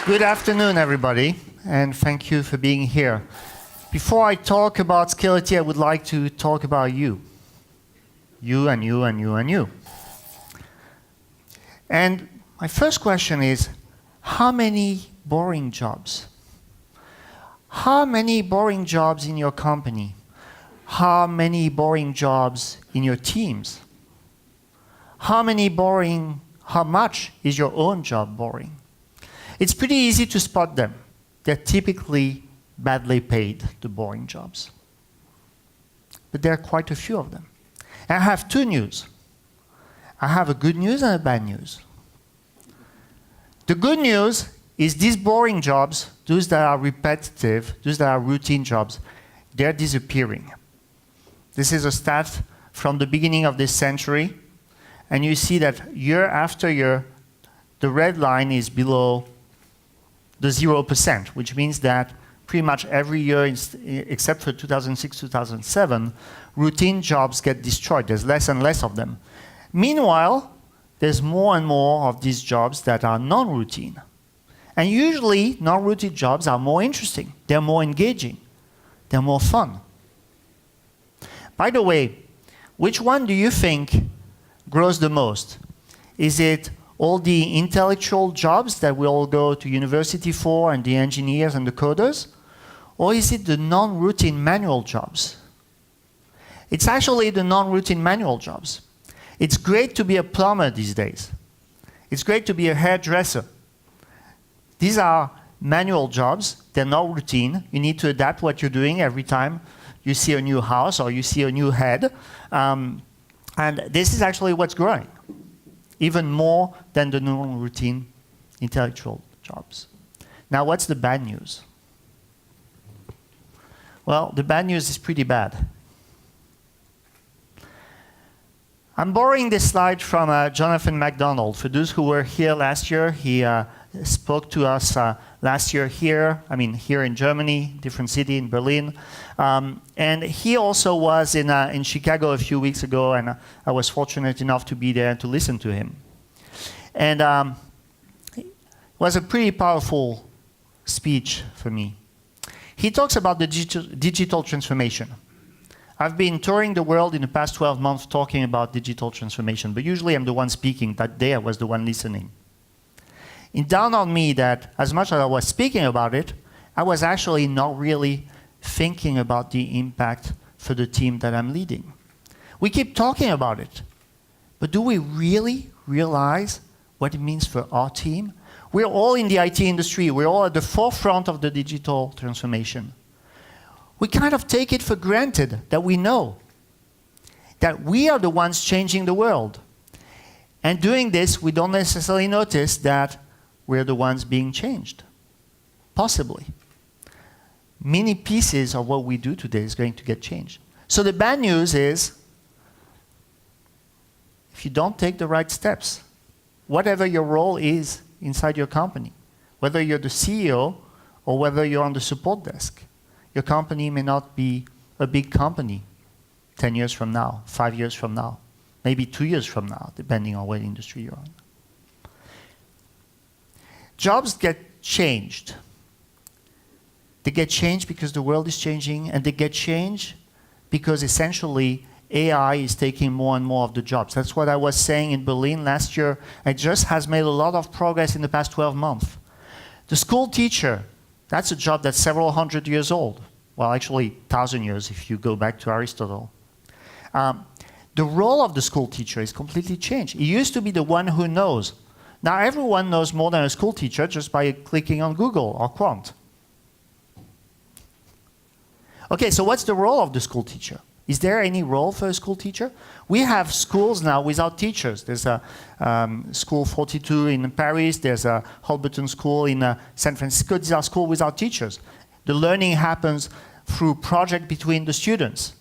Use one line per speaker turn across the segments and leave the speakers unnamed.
Good afternoon, everybody, and thank you for being here. Before I talk about Scality, I would like to talk about you. You and you and you and you. And my first question is, how many boring jobs? How many boring jobs in your company? How many boring jobs in your teams? How much is your own job boring? It's pretty easy to spot them. They're typically badly paid, the boring jobs. But there are quite a few of them. And I have two news. I have a good news and a bad news. The good news is these boring jobs, those that are repetitive, those that are routine jobs, they're disappearing. This is a stat from the beginning of this century, and you see that year after year, the red line is below the 0%, which means that pretty much every year, except for 2006, 2007, routine jobs get destroyed. There's less and less of them. Meanwhile, there's more and more of these jobs that are non-routine. And usually, non-routine jobs are more interesting. They're more engaging. They're more fun. By the way, which one do you think grows the most? Is it all the intellectual jobs that we all go to university for, and the engineers and the coders? Or is it the non-routine manual jobs? It's actually the non-routine manual jobs. It's great to be a plumber these days. It's great to be a hairdresser. These are manual jobs. They're not routine. You need to adapt what you're doing every time you see a new house or you see a new head. And this is actually what's growing, even more than the non-routine intellectual jobs. Now, what's the bad news? Well, the bad news is pretty bad. I'm borrowing this slide from Jonathan MacDonald. For those who were here last year, he spoke to us last year here in Germany, different city in Berlin. And he also was in Chicago a few weeks ago, and I was fortunate enough to be there and to listen to him. And it was a pretty powerful speech for me. He talks about the digital transformation. I've been touring the world in the past 12 months talking about digital transformation, but usually I'm the one speaking. That day I was the one listening. It dawned on me that as much as I was speaking about it, I was actually not really thinking about the impact for the team that I'm leading. We keep talking about it, but do we really realize what it means for our team? We're all in the IT industry. We're all at the forefront of the digital transformation. We kind of take it for granted that we know that we are the ones changing the world. And doing this, we don't necessarily notice that we're the ones being changed. Possibly. Many pieces of what we do today is going to get changed. So the bad news is, if you don't take the right steps, whatever your role is inside your company, whether you're the CEO or whether you're on the support desk, your company may not be a big company 10 years from now, 5 years from now, maybe 2 years from now, depending on what industry you're on. Jobs get changed. They get changed because the world is changing, and they get changed because essentially AI is taking more and more of the jobs. That's what I was saying in Berlin last year. It just has made a lot of progress in the past 12 months. The school teacher, that's a job that's several hundred years old. Well, actually, 1,000 years if you go back to Aristotle. The role of the school teacher is completely changed. It used to be the one who knows. Now everyone knows more than a school teacher just by clicking on Google or Quant. Okay, so what's the role of the school teacher? Is there any role for a school teacher? We have schools now without teachers. There's a School 42 in Paris. There's a Holberton School in San Francisco. These are schools without teachers. The learning happens through project between the students.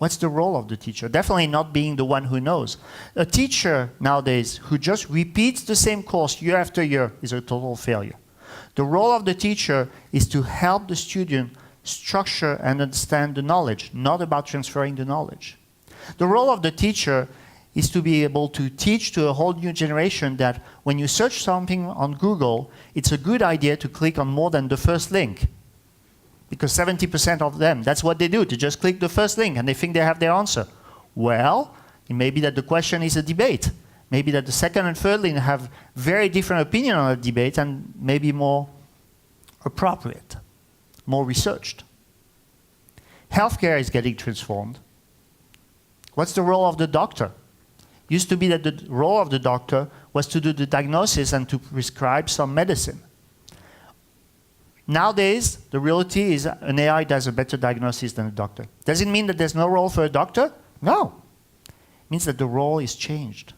What's the role of the teacher? Definitely not being the one who knows. A teacher nowadays who just repeats the same course year after year is a total failure. The role of the teacher is to help the student structure and understand the knowledge, not about transferring the knowledge. The role of the teacher is to be able to teach to a whole new generation that when you search something on Google, it's a good idea to click on more than the first link. Because 70% of them, that's what they do, to just click the first link and they think they have their answer. Well, it may be that the question is a debate. Maybe that the second and third link have very different opinion on a debate and maybe more appropriate, more researched. Healthcare is getting transformed. What's the role of the doctor? Used to be that the role of the doctor was to do the diagnosis and to prescribe some medicine. Nowadays, the reality is an AI does a better diagnosis than a doctor. Does it mean that there's no role for a doctor? No. It means that the role is changed.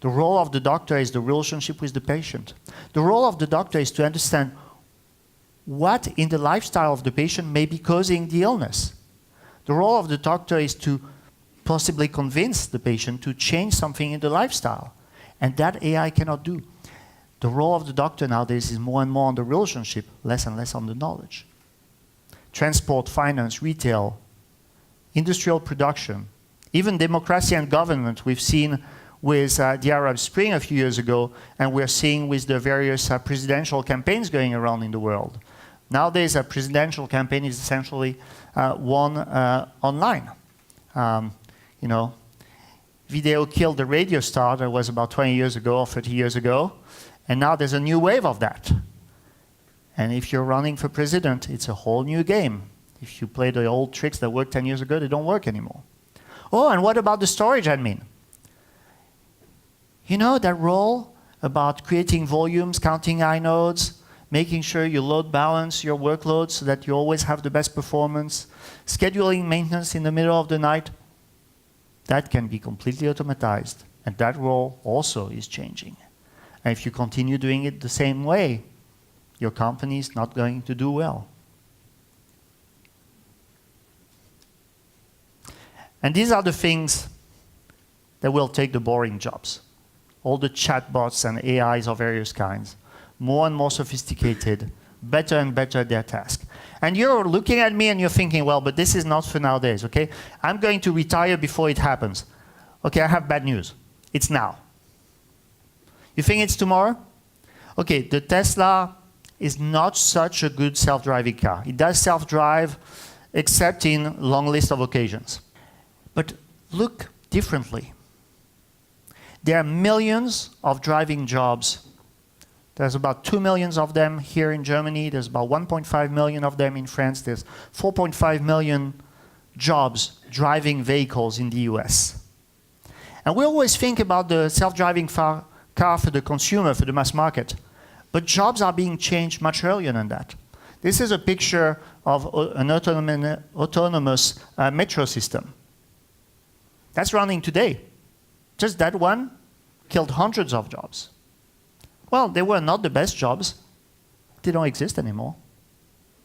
The role of the doctor is the relationship with the patient. The role of the doctor is to understand what in the lifestyle of the patient may be causing the illness. The role of the doctor is to possibly convince the patient to change something in the lifestyle. And that AI cannot do. The role of the doctor nowadays is more and more on the relationship, less and less on the knowledge. Transport, finance, retail, industrial production, even democracy and government we've seen with the Arab Spring a few years ago, and we're seeing with the various presidential campaigns going around in the world. Nowadays, a presidential campaign is essentially won online. You know, video killed the radio star that was about 20 years ago or 30 years ago. And now there's a new wave of that. And if you're running for president, it's a whole new game. If you play the old tricks that worked 10 years ago, they don't work anymore. Oh, and what about the storage admin? You know that role about creating volumes, counting inodes, making sure you load balance your workload so that you always have the best performance, scheduling maintenance in the middle of the night? That can be completely automatized. And that role also is changing. And if you continue doing it the same way, your company is not going to do well. And these are the things that will take the boring jobs. All the chatbots and AIs of various kinds, more and more sophisticated, better and better at their task. And you're looking at me and you're thinking, well, but this is not for nowadays, okay? I'm going to retire before it happens. Okay, I have bad news. It's now. You think it's tomorrow? Okay, the Tesla is not such a good self-driving car. It does self-drive, except in long list of occasions. But look differently. There are millions of driving jobs. There's about 2 million of them here in Germany. There's about 1.5 million of them in France. There's 4.5 million jobs driving vehicles in the US. And we always think about the self-driving car for the consumer, for the mass market. But jobs are being changed much earlier than that. This is a picture of an autonomous metro system. That's running today. Just that one killed hundreds of jobs. Well, they were not the best jobs. They don't exist anymore.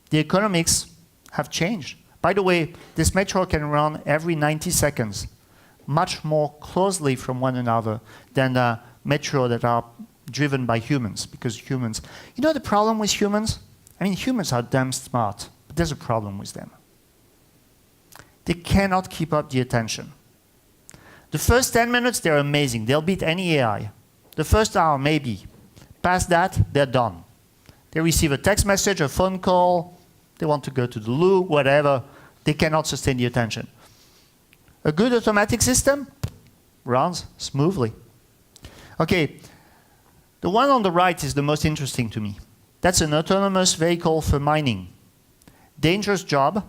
The economics have changed. By the way, this metro can run every 90 seconds, much more closely from one another than metro that are driven by humans, because humans... You know the problem with humans? I mean, humans are damn smart, but there's a problem with them. They cannot keep up the attention. The first 10 minutes, they're amazing. They'll beat any AI. The first hour, maybe. Past that, they're done. They receive a text message, a phone call, they want to go to the loo, whatever. They cannot sustain the attention. A good automatic system runs smoothly. Okay, the one on the right is the most interesting to me. That's an autonomous vehicle for mining. Dangerous job,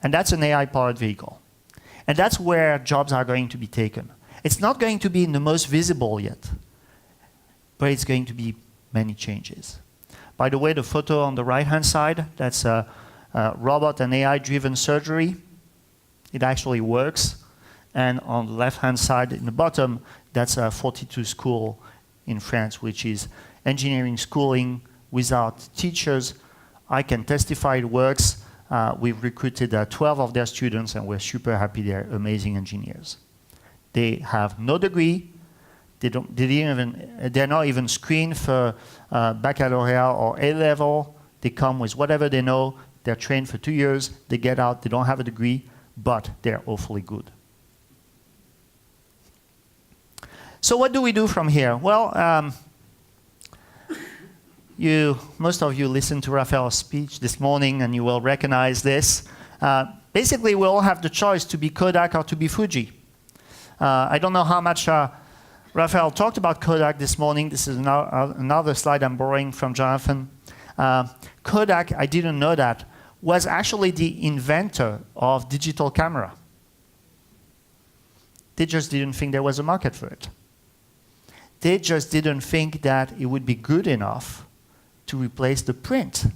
and that's an AI-powered vehicle. And that's where jobs are going to be taken. It's not going to be in the most visible yet, but it's going to be many changes. By the way, the photo on the right-hand side, that's a robot and AI-driven surgery. It actually works. And on the left-hand side, in the bottom, that's a 42 school in France, which is engineering schooling without teachers. I can testify it works. we've recruited 12 of their students, and we're super happy. They're amazing engineers. They have no degree. They're not even screened for baccalaureate or A-level. They come with whatever they know. They're trained for 2 years. They get out. They don't have a degree, but they're awfully good. So what do we do from here? Well, most of you listened to Raphael's speech this morning, and you will recognize this. Basically, we all have the choice to be Kodak or to be Fuji. I don't know how much Raphael talked about Kodak this morning. This is another slide I'm borrowing from Jonathan. Kodak, I didn't know that, was actually the inventor of digital camera. They just didn't think there was a market for it. They just didn't think that it would be good enough to replace the print.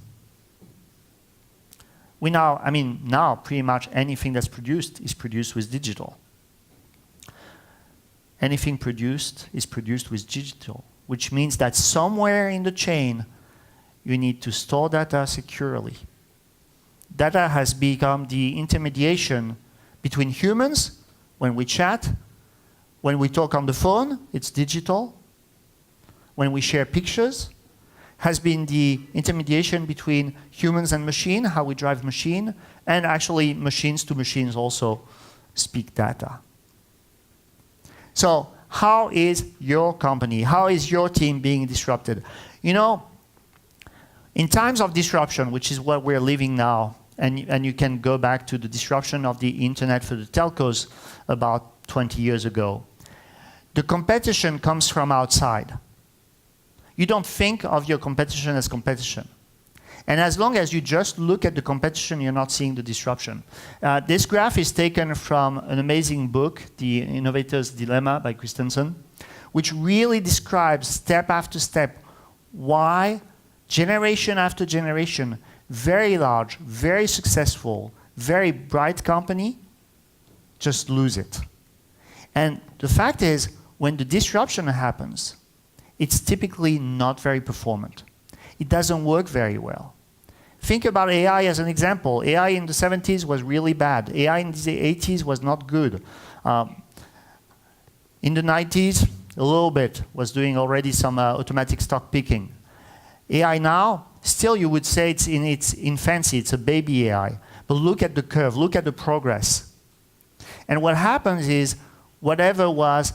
Now pretty much anything that's produced is produced with digital. Anything produced is produced with digital, which means that somewhere in the chain, you need to store data securely. Data has become the intermediation between humans when we chat. When we talk on the phone, it's digital. When we share pictures, has been the intermediation between humans and machine, how we drive machine, and actually machines to machines also speak data. So how is your company, how is your team being disrupted? You know, in times of disruption, which is what we're living now, and you can go back to the disruption of the internet for the telcos about 20 years ago, the competition comes from outside. You don't think of your competition as competition. And as long as you just look at the competition, you're not seeing the disruption. This graph is taken from an amazing book, The Innovators Dilemma by Christensen, which really describes step after step why generation after generation, very large, very successful, very bright company just lose it. And the fact is, when the disruption happens, it's typically not very performant. It doesn't work very well. Think about AI as an example. AI in the 70s was really bad. AI in the 80s was not good. In the 90s, a little bit, was doing already some automatic stock picking. AI now, still you would say it's in its infancy, it's a baby AI. But look at the curve, look at the progress. And what happens is, whatever was,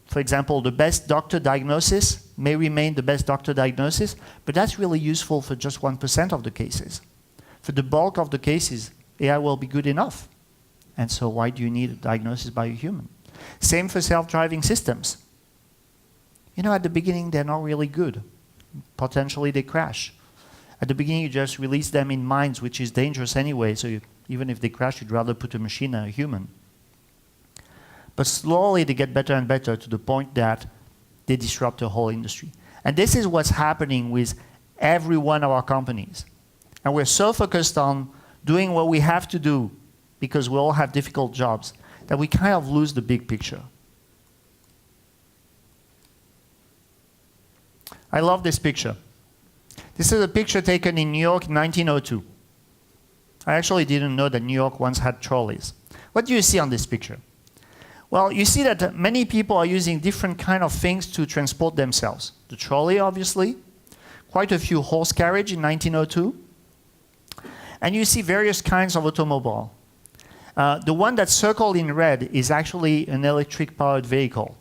for example, the best doctor diagnosis may remain the best doctor diagnosis, but that's really useful for just 1% of the cases. For the bulk of the cases, AI will be good enough. And so why do you need a diagnosis by a human? Same for self-driving systems. You know, at the beginning, they're not really good. Potentially, they crash. At the beginning, you just release them in mines, which is dangerous anyway, so even if they crash, you'd rather put a machine than a human. But slowly they get better and better to the point that they disrupt the whole industry. And this is what's happening with every one of our companies. And we're so focused on doing what we have to do because we all have difficult jobs that we kind of lose the big picture. I love this picture. This is a picture taken in New York in 1902. I actually didn't know that New York once had trolleys. What do you see on this picture? Well, you see that many people are using different kind of things to transport themselves. The trolley, obviously, quite a few horse carriage in 1902, and you see various kinds of automobile. The one that's circled in red is actually an electric-powered vehicle.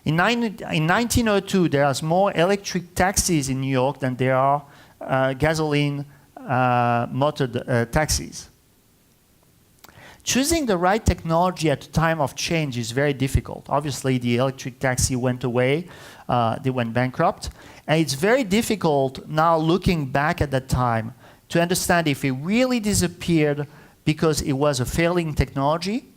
In 1902, there are more electric taxis in New York than there are gasoline motored taxis. Choosing the right technology at the time of change is very difficult. Obviously, the electric taxi went away. They went bankrupt. And it's very difficult now looking back at that time to understand if it really disappeared because it was a failing technology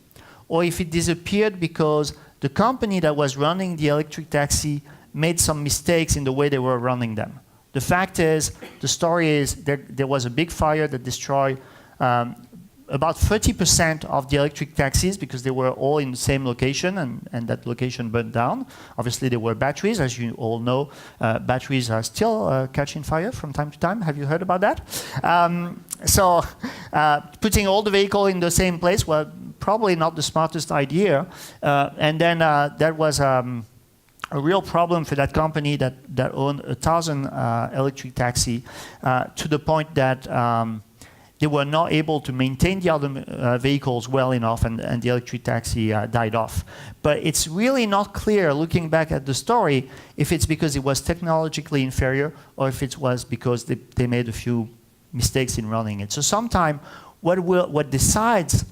or if it disappeared because the company that was running the electric taxi made some mistakes in the way they were running them. The fact is, the story is there was a big fire that destroyed about 30% of the electric taxis, because they were all in the same location and that location burned down. Obviously, there were batteries. As you all know, batteries are still catching fire from time to time. Have you heard about that? So putting all the vehicle in the same place, well, probably not the smartest idea. And then that was a real problem for that company that owned 1,000 electric taxi to the point that they were not able to maintain the other vehicles well enough, and the electric taxi died off. But it's really not clear, looking back at the story, if it's because it was technologically inferior or if it was because they made a few mistakes in running it. So sometimes what decides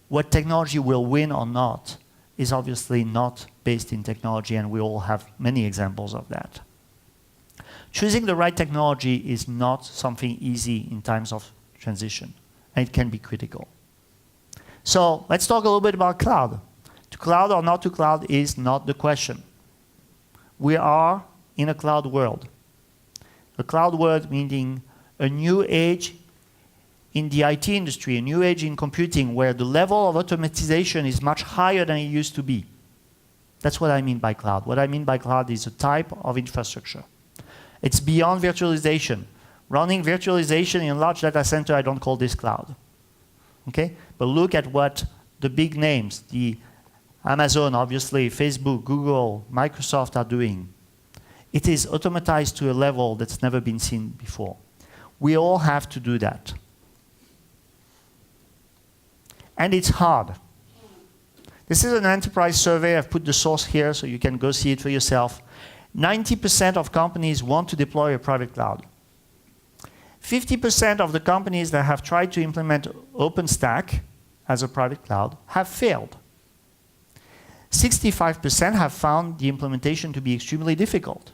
what technology will win or not is obviously not based in technology, and we all have many examples of that. Choosing the right technology is not something easy in times of transition, and it can be critical. So let's talk a little bit about cloud. To cloud or not to cloud is not the question. We are in a cloud world. A cloud world meaning a new age in the IT industry, a new age in computing, where the level of automatization is much higher than it used to be. That's what I mean by cloud. What I mean by cloud is a type of infrastructure. It's beyond virtualization. Running virtualization in a large data center, I don't call this cloud. Okay? But look at what the big names, the Amazon, obviously, Facebook, Google, Microsoft are doing. It is automatized to a level that's never been seen before. We all have to do that. And it's hard. This is an enterprise survey. I've put the source here so you can go see it for yourself. 90% of companies want to deploy a private cloud. 50% of the companies that have tried to implement OpenStack as a private cloud have failed. 65% have found the implementation to be extremely difficult.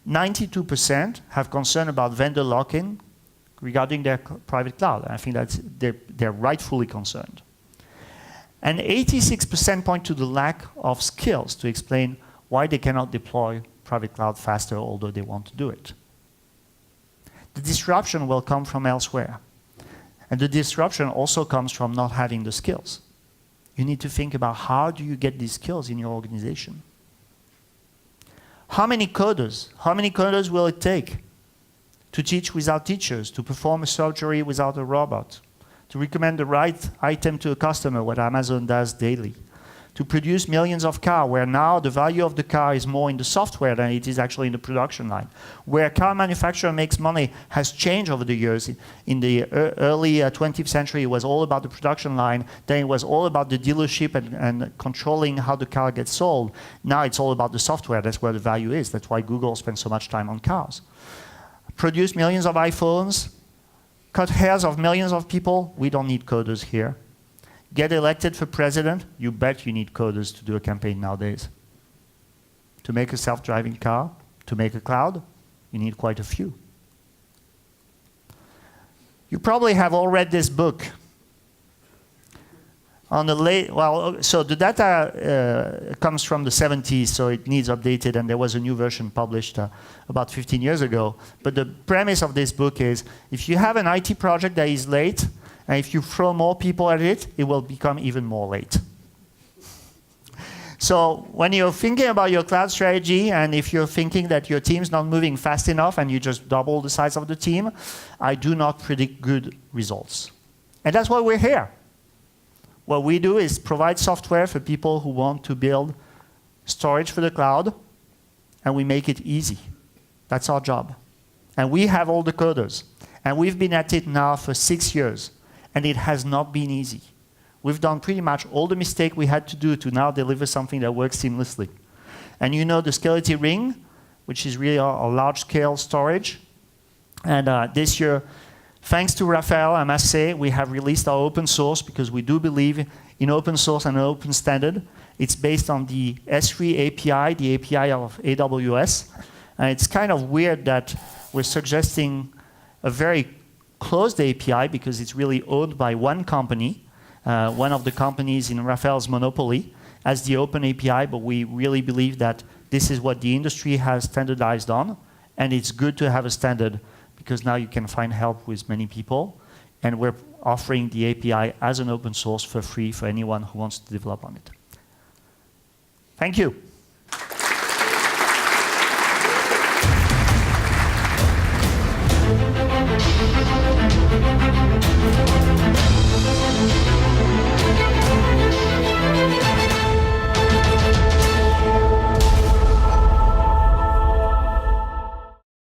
92% have concern about vendor lock-in regarding their private cloud. I think that's they're rightfully concerned. And 86% point to the lack of skills to explain why they cannot deploy private cloud faster, although they want to do it. The disruption will come from elsewhere. And the disruption also comes from not having the skills. You need to think about how do you get these skills in your organization. How many coders will it take to teach without teachers, to perform a surgery without a robot, to recommend the right item to a customer, what Amazon does daily, to produce millions of cars, where now the value of the car is more in the software than it is actually in the production line. Where car manufacturer makes money has changed over the years. In the early 20th century, it was all about the production line. Then it was all about the dealership and controlling how the car gets sold. Now it's all about the software. That's where the value is. That's why Google spends so much time on cars. Produce millions of iPhones, cut hairs of millions of people. We don't need coders here. Get elected for president, you bet you need coders to do a campaign nowadays. To make a self-driving car, to make a cloud, you need quite a few. You probably have all read this book. So the data comes from the 70s, so it needs updated, and there was a new version published about 15 years ago. But the premise of this book is, if you have an IT project that is late, and if you throw more people at it, it will become even more late. So when you're thinking about your cloud strategy, and if you're thinking that your team's not moving fast enough and you just double the size of the team, I do not predict good results. And that's why we're here. What we do is provide software for people who want to build storage for the cloud, and we make it easy. That's our job. And we have all the coders. And we've been at it now for 6 years. And it has not been easy. We've done pretty much all the mistakes we had to do to now deliver something that works seamlessly. And you know the Skeleton Ring, which is really our large-scale storage. And this year, thanks to Raphael, I must say, we have released our open source because we do believe in open source and an open standard. It's based on the S3 API, the API of AWS. And it's kind of weird that we're suggesting a very closed API because it's really owned by one company, one of the companies in Raphael's monopoly, as the open API, but we really believe that this is what the industry has standardized on, and it's good to have a standard because now you can find help with many people. and we're offering the API as an open source for free for anyone who wants to develop on it. Thank you.